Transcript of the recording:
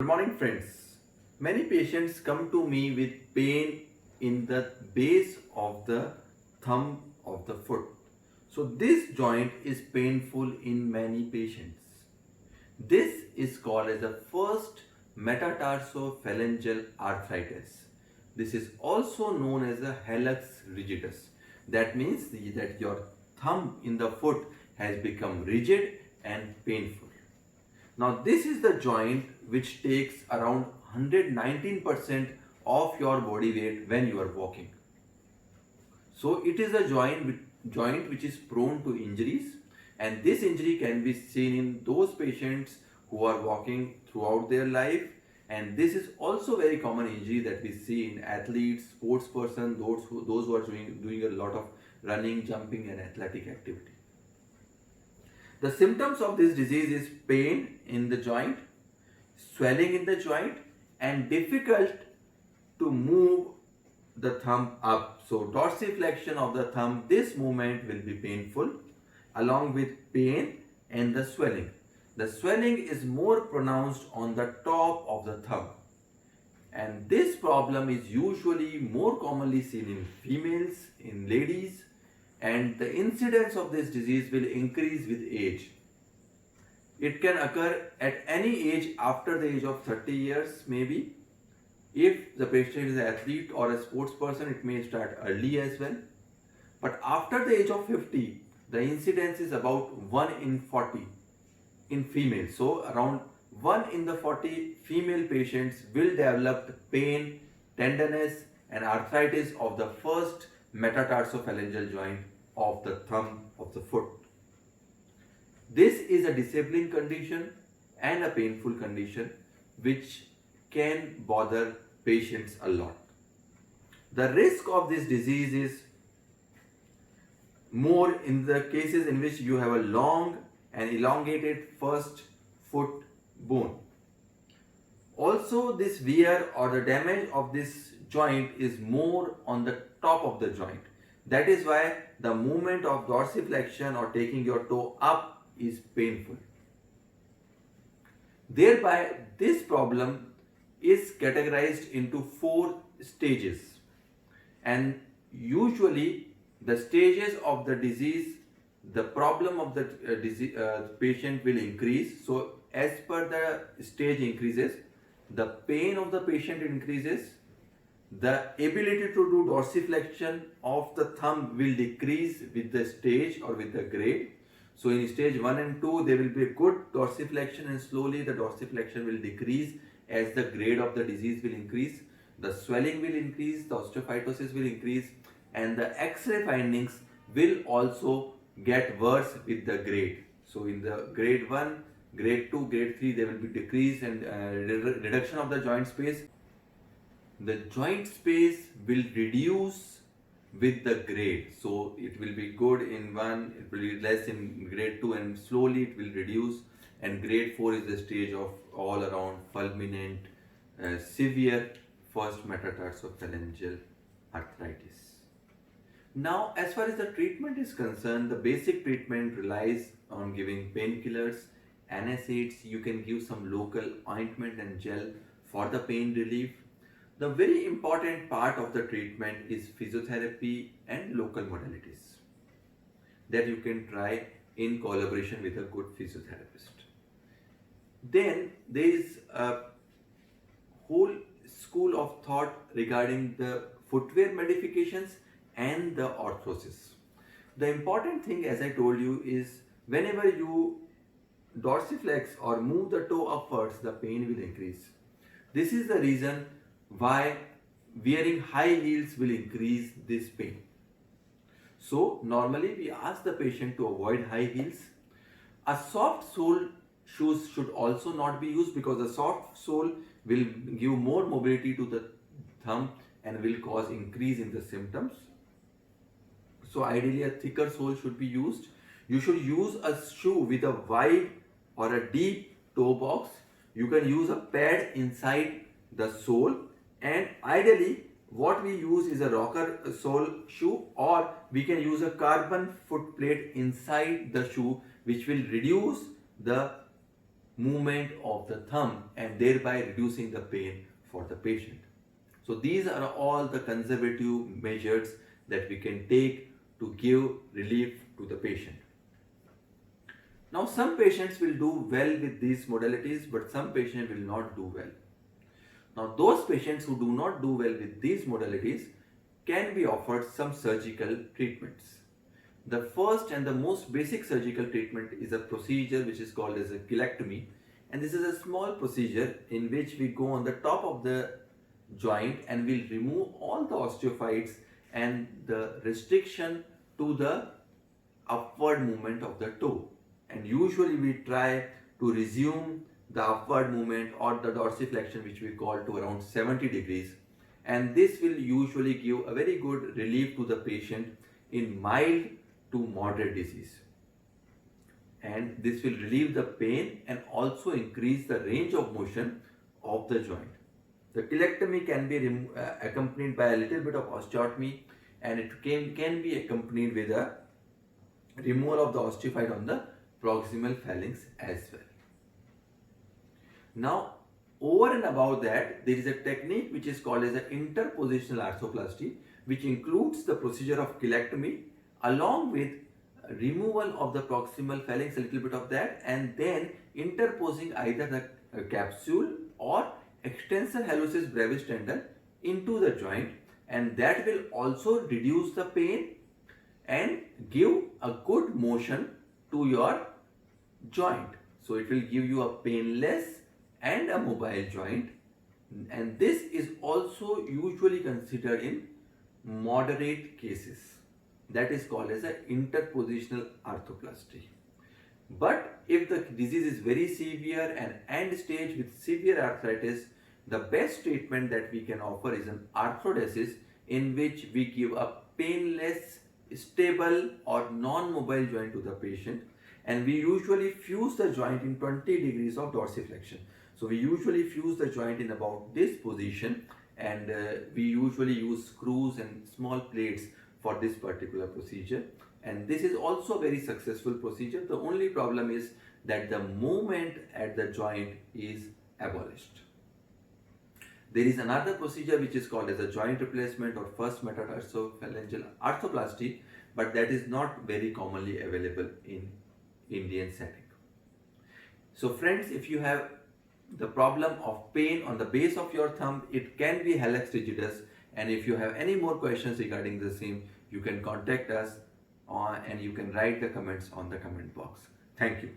Good morning, friends. Many patients come to me with pain in the base of the thumb of the foot. So, this joint is painful in many patients. This is called as the first metatarsophalangeal arthritis. This is also known as a hallux rigidus. That means that your thumb in the foot has become rigid and painful. Now, this is the joint which takes around 119% of your body weight when you are walking. So, it is a joint which is prone to injuries, and this injury can be seen in those patients who are walking throughout their life. And this is also very common injury that we see in athletes, sports person, those who are doing a lot of running, jumping, and athletic activity. The symptoms of this disease is pain in the joint, swelling in the joint, and difficult to move the thumb up. So dorsiflexion of the thumb, this movement will be painful along with pain and the swelling. The swelling is more pronounced on the top of the thumb. And this problem is usually more commonly seen in females, in ladies, and the incidence of this disease will increase with age. It can occur at any age after the age of 30 years maybe. If the patient is an athlete or a sports person, it may start early as well. But after the age of 50, the incidence is about 1 in 40 in females. So around 1 in the 40 female patients will develop pain, tenderness, and arthritis of the first metatarsophalangeal joint of the thumb of the foot. This is a disabling condition and a painful condition which can bother patients a lot. The risk of this disease is more in the cases in which you have a long and elongated first foot bone. Also, this wear or the damage of this joint is more on the top of the joint. That is why the movement of dorsiflexion or taking your toe up is painful. Thereby, this problem is categorized into 4 stages, and usually the stages of the disease, the problem of the patient will increase. So as per the stage increases, the pain of the patient increases, the ability to do dorsiflexion of the thumb will decrease with the stage or with the grade. So in stage 1 and 2 there will be a good dorsiflexion, and slowly the dorsiflexion will decrease as the grade of the disease will increase. The swelling will increase, the osteophytosis will increase, and the X-ray findings will also get worse with the grade. So in the grade 1, grade 2, grade 3 there will be decrease and reduction of the joint space. The joint space will reduce with the grade. So it will be good in 1, it will be less in grade 2, and slowly it will reduce. And grade 4 is the stage of all around fulminant, severe first metatarsophalangeal arthritis. Now, as far as the treatment is concerned, the basic treatment relies on giving painkillers, NSAIDs. You can give some local ointment and gel for the pain relief. The very important part of the treatment is physiotherapy and local modalities that you can try in collaboration with a good physiotherapist. Then there is a whole school of thought regarding the footwear modifications and the orthosis. The important thing, as I told you, is whenever you dorsiflex or move the toe upwards, the pain will increase. This is the reason why wearing high heels will increase this pain. So normally we ask the patient to avoid high heels. A soft sole shoes should also not be used, because the soft sole will give more mobility to the thumb and will cause increase in the symptoms. So ideally a thicker sole should be used. You should use a shoe with a wide or a deep toe box. You can use a pad inside the sole, and ideally what we use is a rocker sole shoe, or we can use a carbon foot plate inside the shoe, which will reduce the movement of the thumb and thereby reducing the pain for the patient. So these are all the conservative measures that we can take to give relief to the patient. Now some patients will do well with these modalities, but some patients will not do well. Now those patients who do not do well with these modalities can be offered some surgical treatments. The first and the most basic surgical treatment is a procedure which is called as a colectomy, and this is a small procedure in which we go on the top of the joint and we'll remove all the osteophytes and the restriction to the upward movement of the toe, and usually we try to resume the upward movement or the dorsiflexion, which we call, to around 70 degrees, and this will usually give a very good relief to the patient in mild to moderate disease, and this will relieve the pain and also increase the range of motion of the joint. The colectomy can be accompanied by a little bit of osteotomy, and it can be accompanied with a removal of the osteophyte on the proximal phalanx as well. Now, over and above that, there is a technique which is called as an interpositional arthroplasty, which includes the procedure of colectomy along with removal of the proximal phalanx, a little bit of that, and then interposing either the capsule or extensor hallucis brevis tendon into the joint, and that will also reduce the pain and give a good motion to your joint. So it will give you a painless and a mobile joint, and this is also usually considered in moderate cases. That is called as an interpositional arthroplasty. But if the disease is very severe and end stage with severe arthritis, the best treatment that we can offer is an arthrodesis, in which we give a painless, stable or non-mobile joint to the patient, and we usually fuse the joint in 20 degrees of dorsiflexion. So we usually fuse the joint in about this position, and we usually use screws and small plates for this particular procedure, and this is also a very successful procedure. The only problem is that the movement at the joint is abolished. There is another procedure which is called as a joint replacement or first metatarsophalangeal arthroplasty, but that is not very commonly available in Indian setting. So friends, if you have the problem of pain on the base of your thumb, it can be hallux rigidus, and if you have any more questions regarding the same, you can contact us and you can write the comments on the comment box. Thank you.